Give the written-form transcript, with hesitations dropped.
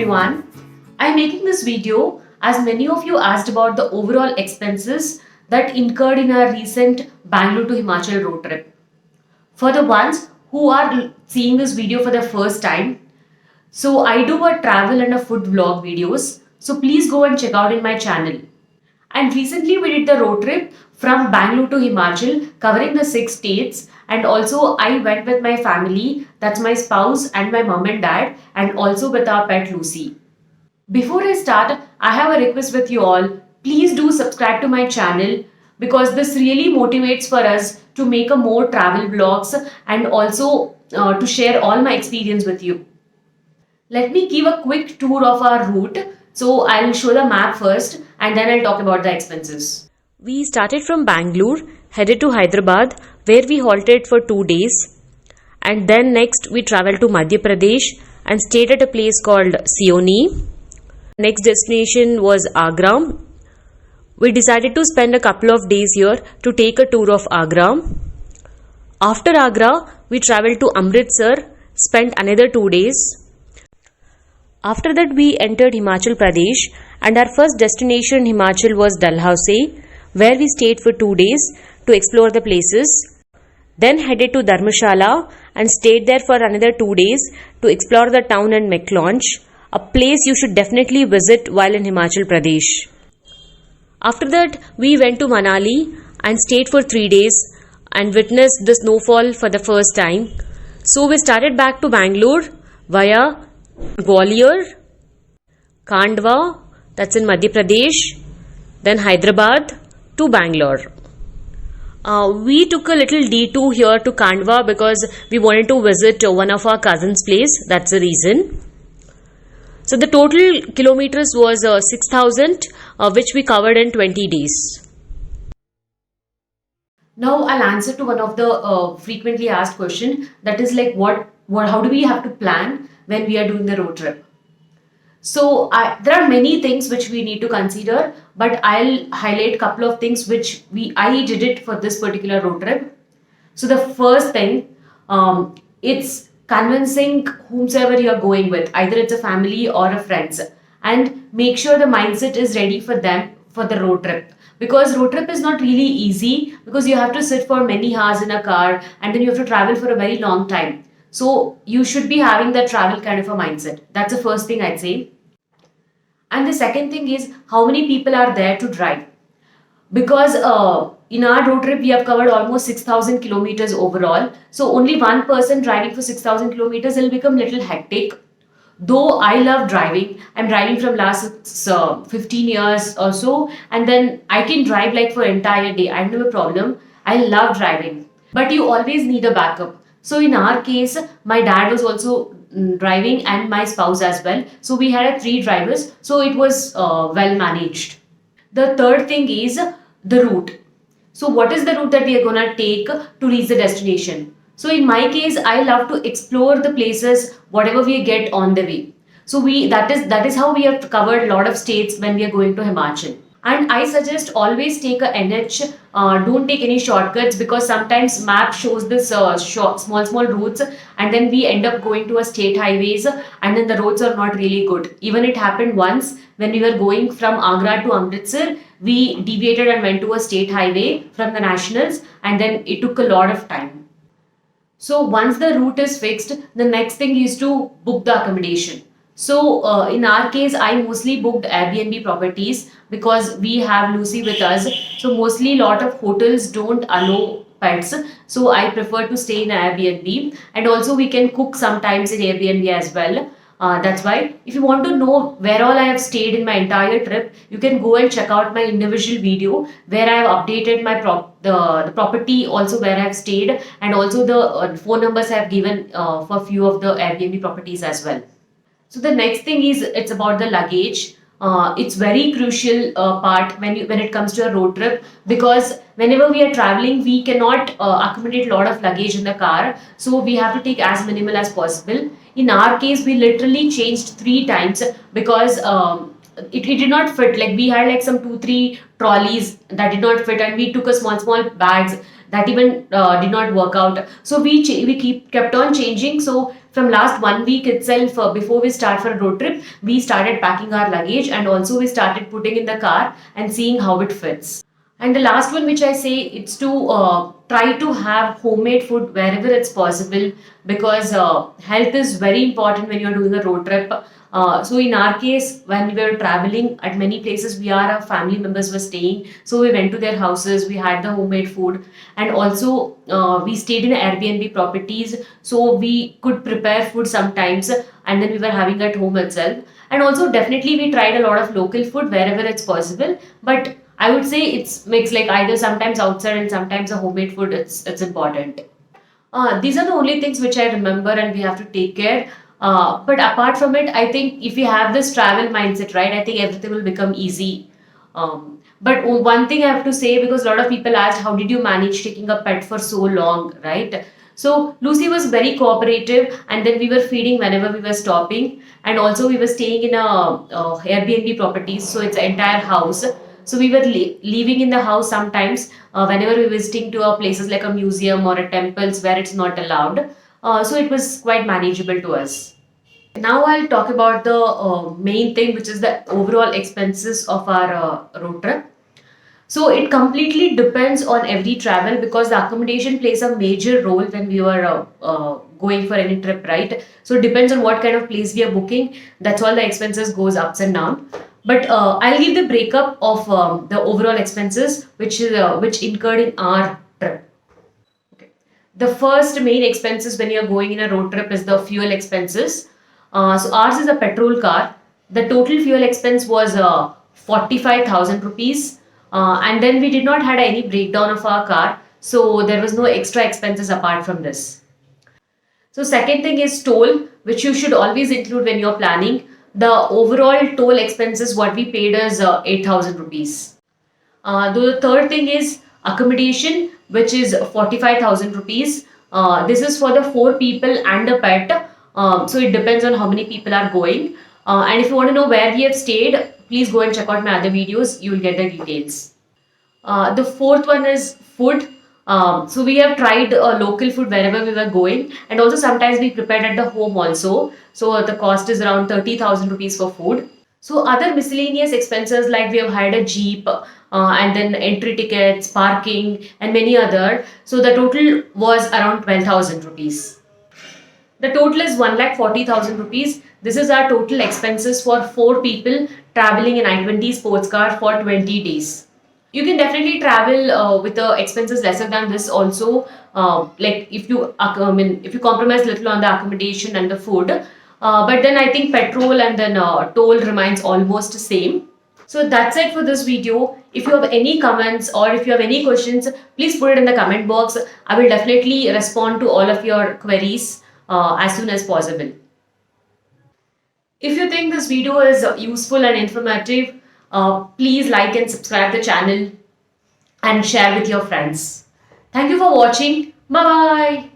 everyone. I'm making this video as many of you asked about the overall expenses that incurred in our recent Bangalore to Himachal road trip. For the ones who are seeing this video for the first time, so I do a travel and a food vlog videos. So please go and check out in my channel. And recently we did the road trip from Bangalore to Himachal covering the 6 states, and also I went with my family, that's my spouse and my mom and dad, and also with our pet Lucy. Before I start, I have a request with you all. Please do subscribe to my channel because this really motivates for us to make a more travel vlogs and also to share all my experience with you. Let me give a quick tour of our route. So I'll show the map first and then I'll talk about the expenses. We started from Bangalore, headed to Hyderabad, where we halted for 2 days. And then next we traveled to Madhya Pradesh and stayed at a place called Sioni. Next destination was Agra. We decided to spend a couple of days here to take a tour of Agra. After Agra, we traveled to Amritsar, spent another 2 days. After that, we entered Himachal Pradesh, and our first destination in Himachal was Dalhousie, where we stayed for 2 days to explore the places. Then headed to Dharmashala and stayed there for another 2 days to explore the town and McLaunch, a place you should definitely visit while in Himachal Pradesh. After that, we went to Manali and stayed for 3 days and witnessed the snowfall for the first time. So we started back to Bangalore via Gwalior, Khandwa, that's in Madhya Pradesh, then Hyderabad to Bangalore. We took a little detour here to Khandwa because we wanted to visit one of our cousins' place. That's the reason. So the total kilometers was 6,000, which we covered in 20 days. Now I'll answer to one of the frequently asked question, that is like how do we have to plan when we are doing the road trip. So there are many things which we need to consider, but I'll highlight a couple of things which I did it for this particular road trip. So the first thing, it's convincing whomsoever you are going with, either it's a family or a friends, and make sure the mindset is ready for them for the road trip. Because road trip is not really easy because you have to sit for many hours in a car and then you have to travel for a very long time. So you should be having that travel kind of a mindset. That's the first thing I'd say. And the second thing is how many people are there to drive. Because in our road trip, we have covered almost 6,000 kilometers overall. So only one person driving for 6,000 kilometers will become little hectic. Though I love driving, I'm driving from last 15 years or so, and then I can drive like for entire day. I have no problem. I love driving. But you always need a backup. So in our case, my dad was also driving and my spouse as well. So we had 3 drivers. So it was well managed. The third thing is the route. So what is the route that we are going to take to reach the destination? So in my case, I love to explore the places, whatever we get on the way. So that is how we have covered a lot of states when we are going to Himachal. And I suggest always take a NH, don't take any shortcuts because sometimes map shows this small routes and then we end up going to a state highways and then the roads are not really good. Even it happened once when we were going from Agra to Amritsar, we deviated and went to a state highway from the nationals and then it took a lot of time. So once the route is fixed, the next thing is to book the accommodation. So in our case, I mostly booked Airbnb properties because we have Lucy with us. So mostly a lot of hotels don't allow pets. So I prefer to stay in Airbnb, and also we can cook sometimes in Airbnb as well. That's why if you want to know where all I have stayed in my entire trip, you can go and check out my individual video where I have updated my the property, also where I have stayed, and also the phone numbers I have given for a few of the Airbnb properties as well. So the next thing is it's about the luggage. It's very crucial part when it comes to a road trip because whenever we are traveling, we cannot accommodate a lot of luggage in the car. So we have to take as minimal as possible. In our case, we literally changed 3 times because it did not fit. Like we had like some 2-3 trolleys that did not fit, and we took a small bags that even did not work out. So we kept on changing. So from last 1 week itself, before we start for a road trip, we started packing our luggage, and also we started putting in the car and seeing how it fits. And the last one, which I say, it's to try to have homemade food wherever it's possible, because health is very important when you're doing a road trip. So in our case, when we were traveling at many places, our family members were staying. So we went to their houses, we had the homemade food, and also we stayed in Airbnb properties. So we could prepare food sometimes, and then we were having at home itself. And also definitely we tried a lot of local food wherever it's possible. But I would say it's mixed, like either sometimes outside and sometimes a homemade food. It's important. These are the only things which I remember, and we have to take care. But apart from it, I think if we have this travel mindset, right, I think everything will become easy. But one thing I have to say, because a lot of people asked, how did you manage taking a pet for so long, right? So Lucy was very cooperative, and then we were feeding whenever we were stopping, and also we were staying in a Airbnb properties, so it's an entire house. So we were leaving in the house sometimes whenever we were visiting to places like a museum or a temples where it's not allowed. So it was quite manageable to us. Now I'll talk about the main thing, which is the overall expenses of our road trip. So it completely depends on every travel, because the accommodation plays a major role when we were going for any trip, right? So it depends on what kind of place we are booking. That's all the expenses goes ups and down. But I'll give the breakup of the overall expenses which incurred in our trip. Okay. The first main expenses when you're going in a road trip is the fuel expenses. So ours is a petrol car. The total fuel expense was 45,000 rupees. And then we did not had any breakdown of our car. So there was no extra expenses apart from this. So second thing is toll, which you should always include when you're planning. The overall toll expenses what we paid is 8,000 rupees. The third thing is accommodation, which is 45,000 rupees. This is for the 4 people and a pet. So it depends on how many people are going. And if you want to know where we have stayed, please go and check out my other videos. You will get the details. The fourth one is food. So we have tried local food wherever we were going, and also sometimes we prepared at the home also. So the cost is around 30,000 rupees for food. So other miscellaneous expenses, like we have hired a jeep, and then entry tickets, parking, and many other. So the total was around 12,000 rupees. The total is 1,40,000 rupees. This is our total expenses for 4 people traveling in i20 sports car for 20 days. You can definitely travel with the expenses lesser than this also. Like if you if you compromise little on the accommodation and the food, but then I think petrol and then toll remains almost the same. So that's it for this video. If you have any comments or if you have any questions, please put it in the comment box. I will definitely respond to all of your queries as soon as possible. If you think this video is useful and informative, please like and subscribe the channel and share with your friends. Thank you for watching. Bye bye.